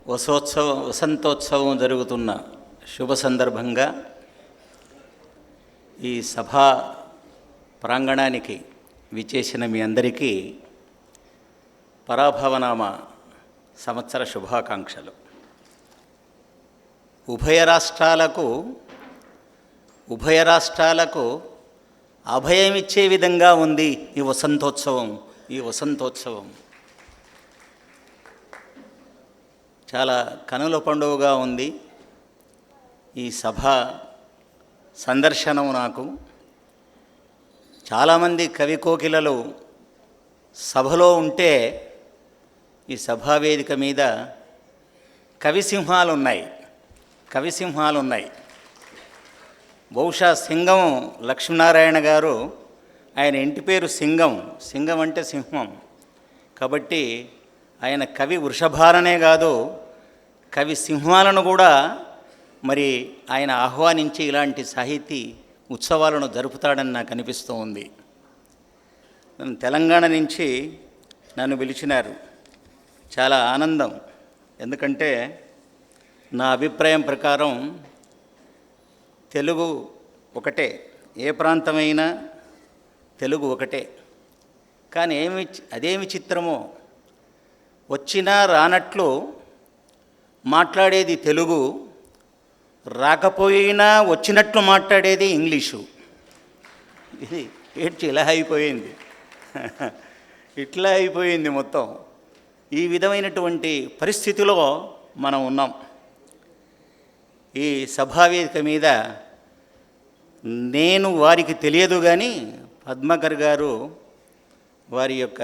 వసంతోత్సవం జరుగుతున్న శుభ సందర్భంగా ఈ సభా ప్రాంగణానికి విచ్చేసిన మీ అందరికీ పరాభవనామ సంవత్సర శుభాకాంక్షలు. ఉభయ రాష్ట్రాలకు అభయమిచ్చే విధంగా ఉంది ఈ వసంతోత్సవం. చాలా కనుల పండుగగా ఉంది. ఈ సభ సందర్శనం నాకు చాలామంది కవి కోకిలలు సభలో ఉంటే ఈ సభావేదిక మీద కవిసింహాలు ఉన్నాయి. బహుశా సింగం లక్ష్మీనారాయణ గారు, ఆయన ఇంటి పేరు సింగం అంటే సింహం కాబట్టి ఆయన కవి వృషభాలనే కాదు, కవి సింహాలను కూడా మరి ఆయన ఆహ్వానించి ఇలాంటి సాహితీ ఉత్సవాలను జరుపుతాడని నాకు అనిపిస్తూ ఉంది. తెలంగాణ నుంచి నన్ను పిలిచినారు, చాలా ఆనందం. ఎందుకంటే నా అభిప్రాయం ప్రకారం తెలుగు ఒకటే, ఏ ప్రాంతమైనా తెలుగు ఒకటే. కానీ అదేమి చిత్రమో, వచ్చినా రానట్లు మాట్లాడేది తెలుగు, రాకపోయినా వచ్చినట్లు మాట్లాడేది ఇంగ్లీషు. ఇది ఇలా అయిపోయింది ఇట్లా అయిపోయింది మొత్తం. ఈ విధమైనటువంటి పరిస్థితిలో మనం ఉన్నాం. ఈ సభావేదిక మీద నేను వారికి తెలియదు కానీ పద్మకర్ గారు వారి యొక్క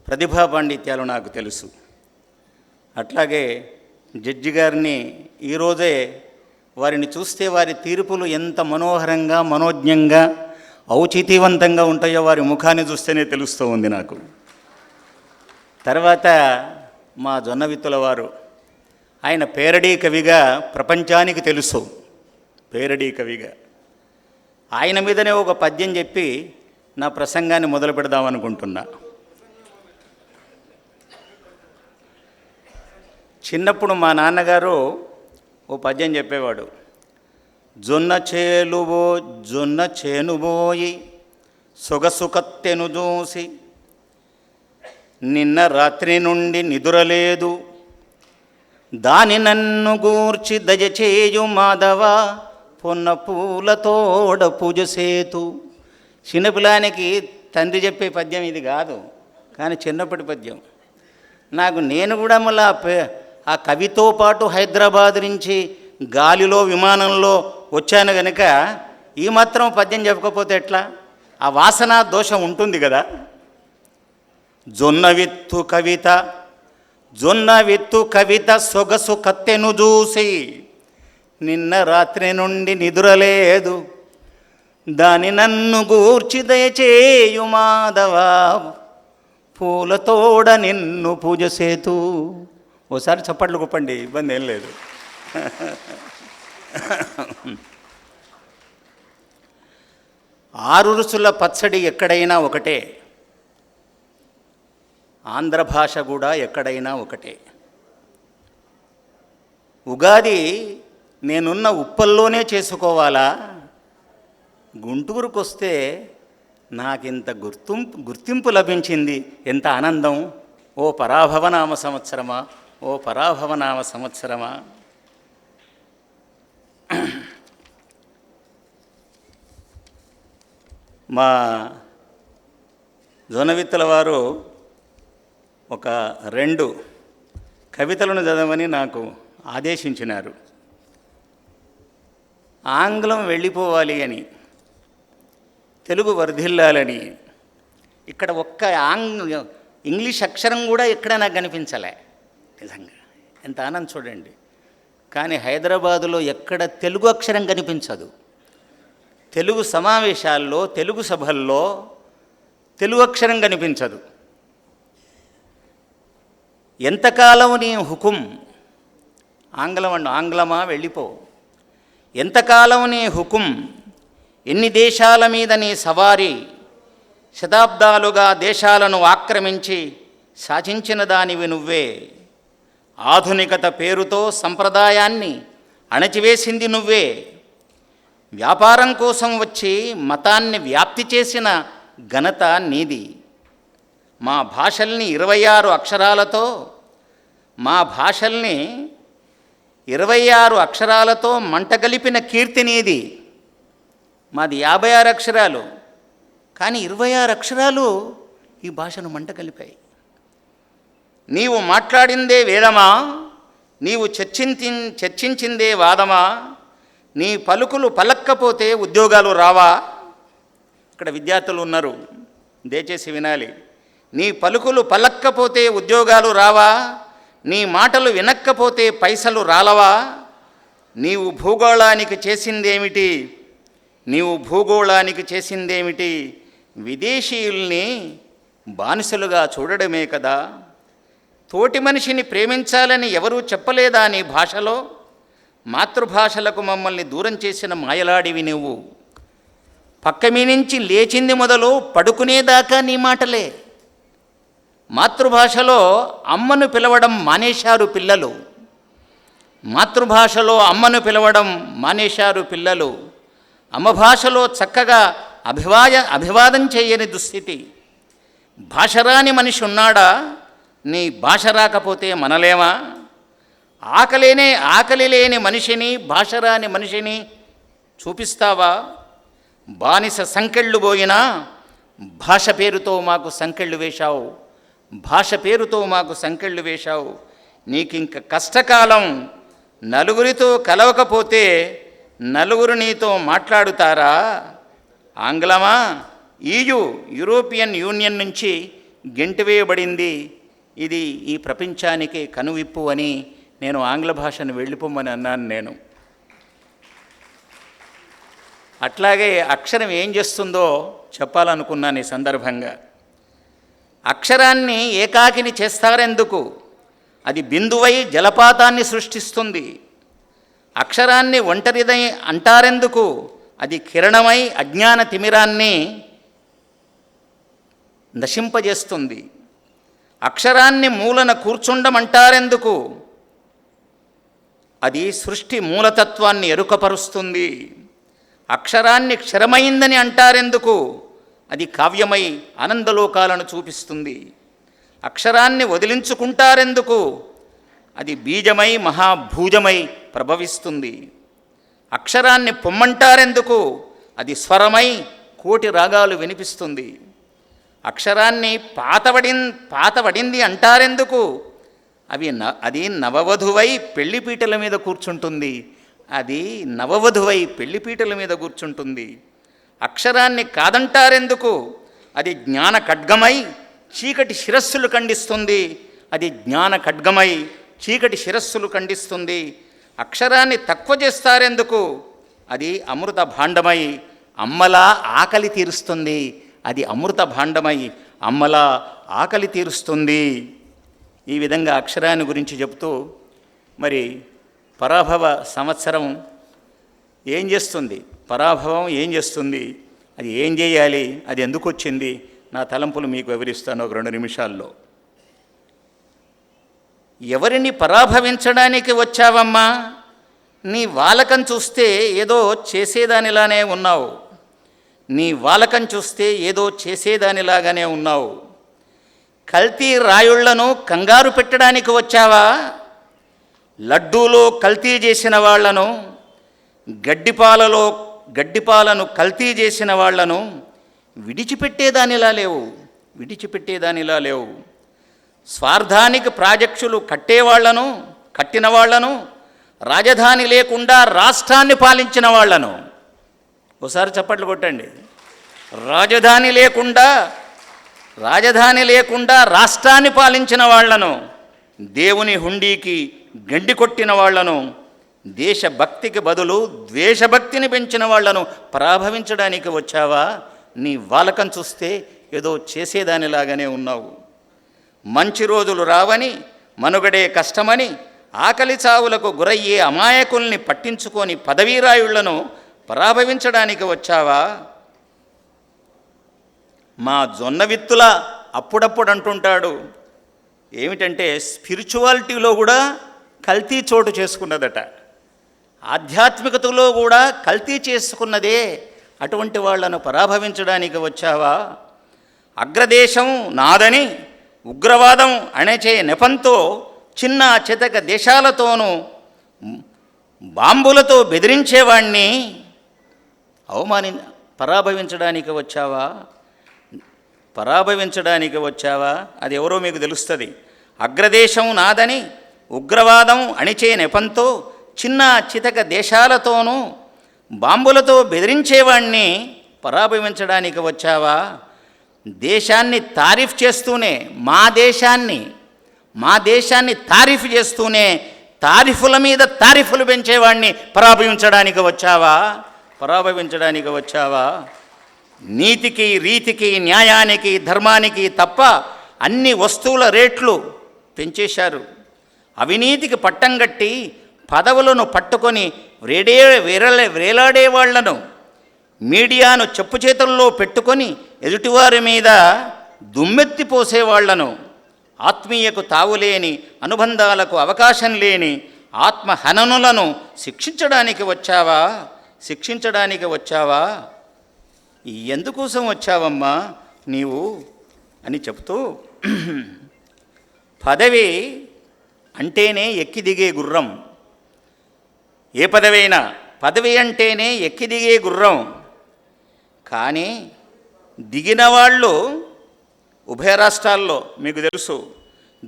ప్రతిభా పాండిత్యాలు నాకు తెలుసు. అట్లాగే జడ్జి గారిని ఈరోజే వారిని చూస్తే వారి తీర్పులు ఎంత మనోహరంగా, మనోజ్ఞంగా, ఔచితీవంతంగా ఉంటాయో వారి ముఖాన్ని చూస్తేనే తెలుస్తూ ఉంది నాకు. తర్వాత మా జొన్నవిత్తుల వారు, ఆయన పేరడీ కవిగా ప్రపంచానికి తెలుసు. పేరడీ కవిగా ఆయన మీదనే ఒక పద్యం చెప్పి నా ప్రసంగాన్ని మొదలు పెడదామనుకుంటున్నా. చిన్నప్పుడు మా నాన్నగారు ఓ పద్యం చెప్పేవాడు. జొన్న చేనుబోయి సొగసుకత్తెను చూసి, నిన్న రాత్రి నుండి నిదురలేదు, దాని నన్ను గూర్చి దయచేయు మాధవ, పొన్న పూలతోడ పూజ సేతు. చిన్నపిల్లానికి తండ్రి చెప్పే పద్యం ఇది కాదు, కానీ చిన్నప్పటి పద్యం. నేను కూడా మళ్ళీ ఆ కవితో పాటు హైదరాబాద్ నుంచి గాలిలో విమానంలో వచ్చాను కనుక ఈ మాత్రం పద్యం చెప్పకపోతే ఎట్లా? ఆ వాసన దోషం ఉంటుంది కదా. జొన్న విత్తు కవిత సొగసు కత్తెను చూసి, నిన్న రాత్రి నుండి నిదురలేదు, దాని నన్ను గూర్చి దయచేయు మాధవ, పూలతోడ నిన్ను పూజ సేతు. ఓసారి చప్పట్లు కొప్పండి, ఇబ్బంది ఏం లేదు. ఆరు రుచుల పచ్చడి ఎక్కడైనా ఒకటే, ఆంధ్ర భాష కూడా ఎక్కడైనా ఒకటే. ఉగాది నేనున్న ఉప్పల్లోనే చేసుకోవాలా? గుంటూరుకు వస్తే నాకింత గుర్తింపు లభించింది, ఎంత ఆనందం! ఓ పరాభవనామ సంవత్సరమా. మా జొన్నవిత్తుల వారు ఒక 2 కవితలను చదవమని నాకు ఆదేశించినారు. ఆంగ్లం వెళ్ళిపోవాలి అని, తెలుగు వర్ధిల్లాలని. ఇక్కడ ఒక్క ఇంగ్లీష్ అక్షరం కూడా ఎక్కడ నాకు కనిపించలే. నిజంగా ఎంత ఆనందం చూడండి. కానీ హైదరాబాదులో ఎక్కడ తెలుగు అక్షరం కనిపించదు. తెలుగు సమావేశాల్లో, తెలుగు సభల్లో తెలుగు అక్షరం కనిపించదు. ఎంతకాలం నీ హుకుం, ఆంగ్లమా వెళ్ళిపో, ఎంతకాలం నీ హుకుం, ఎన్ని దేశాల మీద నీ సవారీ, శతాబ్దాలుగా దేశాలను ఆక్రమించి సాధించిన దానివి నువ్వే. ఆధునికత పేరుతో సంప్రదాయాన్ని అణచివేసింది నువ్వే. వ్యాపారం కోసం వచ్చి మతాన్ని వ్యాప్తి చేసిన ఘనత నీది. మా భాషల్ని 26 అక్షరాలతో మంటగలిపిన కీర్తి నీది. మాది 56 అక్షరాలు, కానీ 26 అక్షరాలు ఈ భాషను మంటగలిపాయి. నీవు మాట్లాడిందే వేదమా, నీవు చర్చించిందే వాదమా, నీ పలుకులు పలక్కపోతే ఉద్యోగాలు రావా? ఇక్కడ విద్యార్థులు ఉన్నారు, దయచేసి వినాలి. నీ పలుకులు పలక్కపోతే ఉద్యోగాలు రావా? నీ మాటలు వినక్కపోతే పైసలు రాలవా? నీవు భూగోళానికి చేసిందేమిటి? విదేశీయుల్ని బానిసలుగా చూడడమే కదా. తోటి మనిషిని ప్రేమించాలని ఎవరూ చెప్పలేదా నీ భాషలో? మాతృభాషలకు మమ్మల్ని దూరం చేసిన మాయలాడివి నువ్వు. పక్క మీ నుంచి లేచింది మొదలు పడుకునేదాకా నీ మాటలే. మాతృభాషలో అమ్మను పిలవడం మానేశారు పిల్లలు. అమ్మ భాషలో చక్కగా అభివాదం చేయని దుస్థితి. భాషరాని మనిషి ఉన్నాడా? నీ భాష రాకపోతే మనలేమా? ఆకలి లేని మనిషిని, భాషరాని మనిషిని చూపిస్తావా? బానిస సంకెళ్ళు పోయినా భాష పేరుతో మాకు సంకెళ్ళు వేశావు. నీకింక కష్టకాలం. నలుగురితో కలవకపోతే నలుగురు నీతో మాట్లాడుతారా? ఆంగ్లమా? యూరోపియన్ యూనియన్ నుంచి గెంటివేయబడింది. ఇది ఈ ప్రపంచానికి కనువిప్పు అని నేను ఆంగ్ల భాషను వెళ్ళిపోమని అన్నాను. అట్లాగే అక్షరం ఏం చేస్తుందో చెప్పాలనుకున్నాను ఈ సందర్భంగా. అక్షరాన్ని ఏకాకిని చేస్తారెందుకు? అది బిందువై జలపాతాన్ని సృష్టిస్తుంది. అక్షరాన్ని ఒంటరిదై అంటారెందుకు? అది కిరణమై అజ్ఞాన తిమిరాన్ని నశింపజేస్తుంది. అక్షరాన్ని మూలన కూర్చుండమంటారెందుకు? అది సృష్టి మూలతత్వాన్ని ఎరుకపరుస్తుంది. అక్షరాన్ని క్షరమైందని అంటారెందుకు? అది కావ్యమై ఆనందలోకాలను చూపిస్తుంది. అక్షరాన్ని వదిలించుకుంటారెందుకు? అది బీజమై మహాభూజమై ప్రభవిస్తుంది. అక్షరాన్ని పొమ్మంటారెందుకు? అది స్వరమై కోటి రాగాలు వినిపిస్తుంది. అక్షరాన్ని పాతబడింది అంటారెందుకు? అది నవవధువై పెళ్లిపీటల మీద కూర్చుంటుంది. అక్షరాన్ని కాదంటారెందుకు? అది జ్ఞాన ఖడ్గమై చీకటి శిరస్సులు ఖండిస్తుంది. అక్షరాన్ని తక్కువ చేస్తారెందుకు? అది అమృత భాండమై అమ్మలా ఆకలి తీరుస్తుంది. ఈ విధంగా అక్షరాన్ని గురించి చెబుతూ మరి పరాభవ సంవత్సరం ఏం చేస్తుంది, పరాభవం ఏం చేస్తుంది, అది ఏం చేయాలి, అది ఎందుకు వచ్చింది, నా తలంపులు మీకు వివరిస్తాను ఒక 2 నిమిషాల్లో. ఎవరిని పరాభవించడానికి వచ్చావమ్మా? నీ వాలకం చూస్తే ఏదో చేసేదానిలానే ఉన్నావు. కల్తీ రాయుళ్లను కంగారు పెట్టడానికి వచ్చావా? లడ్డూలో కల్తీ చేసిన వాళ్లను, గడ్డిపాలను కల్తీ చేసిన వాళ్లను విడిచిపెట్టేదానిలా లేవు. స్వార్థానికి ప్రాజెక్టులు కట్టిన వాళ్లను, రాజధాని లేకుండా రాష్ట్రాన్ని పాలించిన వాళ్లను, ఒకసారి చప్పట్లు కొట్టండి. రాజధాని లేకుండా రాష్ట్రాన్ని పాలించిన వాళ్లను, దేవుని హుండీకి గండి కొట్టిన వాళ్లను, దేశభక్తికి బదులు ద్వేషభక్తిని పెంచిన వాళ్లను పరాభవించడానికి వచ్చావా? నీ వాలకం చూస్తే ఏదో చేసేదానిలాగానే ఉన్నావు. మంచి రోజులు రావని, మనుగడే కష్టమని, ఆకలి చావులకు గురయ్యే అమాయకుల్ని పట్టించుకొని పదవీరాయుళ్లను పరాభవించడానికి వచ్చావా? మా జొన్న విత్తుల అప్పుడప్పుడు అంటుంటాడు, ఏమిటంటే స్పిరిచువాలిటీలో కూడా కల్తీ చోటు చేసుకున్నదట, ఆధ్యాత్మికతలో కూడా కల్తీ చేసుకున్నదే. అటువంటి వాళ్లను పరాభవించడానికి వచ్చావా? అగ్రదేశం నాదని ఉగ్రవాదం అణచే నెపంతో చిన్న చితక దేశాలతోనూ బాంబులతో బెదిరించేవాణ్ణి పరాభవించడానికి వచ్చావా? పరాభవించడానికి వచ్చావా? అది ఎవరో మీకు తెలుస్తుంది. అగ్రదేశం నాదని ఉగ్రవాదం అణిచే నెపంతో చిన్న చితక దేశాలతోనూ బాంబులతో బెదిరించేవాణ్ణి పరాభవించడానికి వచ్చావా? దేశాన్ని తారీఫ్ చేస్తూనే మా దేశాన్ని తారీఫ్ చేస్తూనే తారీఫుల మీద తారీఫులు పెంచేవాణ్ణి పరాభవించడానికి వచ్చావా? నీతికి, రీతికి, న్యాయానికి, ధర్మానికి తప్ప అన్ని వస్తువుల రేట్లు పెంచేశారు. అవినీతికి పట్టం కట్టి పదవులను పట్టుకొని వేలాడే వాళ్లను, మీడియాను చెప్పు చేతుల్లో పెట్టుకొని ఎదుటివారి మీద దుమ్మెత్తిపోసేవాళ్లను, ఆత్మీయకు తావులేని, అనుబంధాలకు అవకాశం లేని ఆత్మహననులను శిక్షించడానికి వచ్చావా? ఎందుకోసం వచ్చావమ్మా నీవు అని చెప్తూ, పదవి అంటేనే ఎక్కి దిగే గుర్రం. ఏ పదవైనా పదవి అంటేనే ఎక్కి దిగే గుర్రం. కానీ దిగిన వాళ్ళు ఉభయ రాష్ట్రాల్లో మీకు తెలుసు,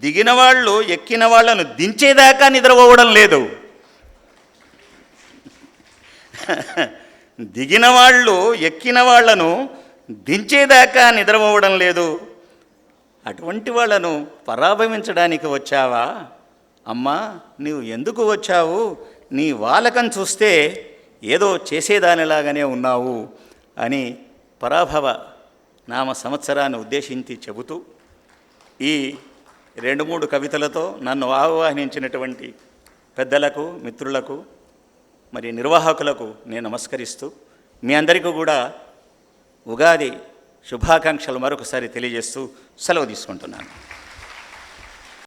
దిగిన వాళ్ళు ఎక్కిన వాళ్ళను దించేదాకా నిద్రపోవడం లేదు. దిగిన వాళ్ళు ఎక్కిన వాళ్లను దించేదాకా నిద్రపోవడం లేదు. అటువంటి వాళ్ళను పరాభవించడానికి వచ్చావా? అమ్మా నీవు ఎందుకు వచ్చావు? నీ వాలకం చూస్తే ఏదో చేసేదానిలాగానే ఉన్నావు అని పరాభవ నామ సంవత్సరాన్ని ఉద్దేశించి చెబుతూ ఈ 2-3 కవితలతో నన్ను ఆహ్వానించినటువంటి పెద్దలకు, మిత్రులకు, మరి నిర్వాహకులకు నేను నమస్కరిస్తూ మీ అందరికీ కూడా ఉగాది శుభాకాంక్షలు మరొకసారి తెలియజేస్తూ సెలవు తీసుకుంటున్నాను.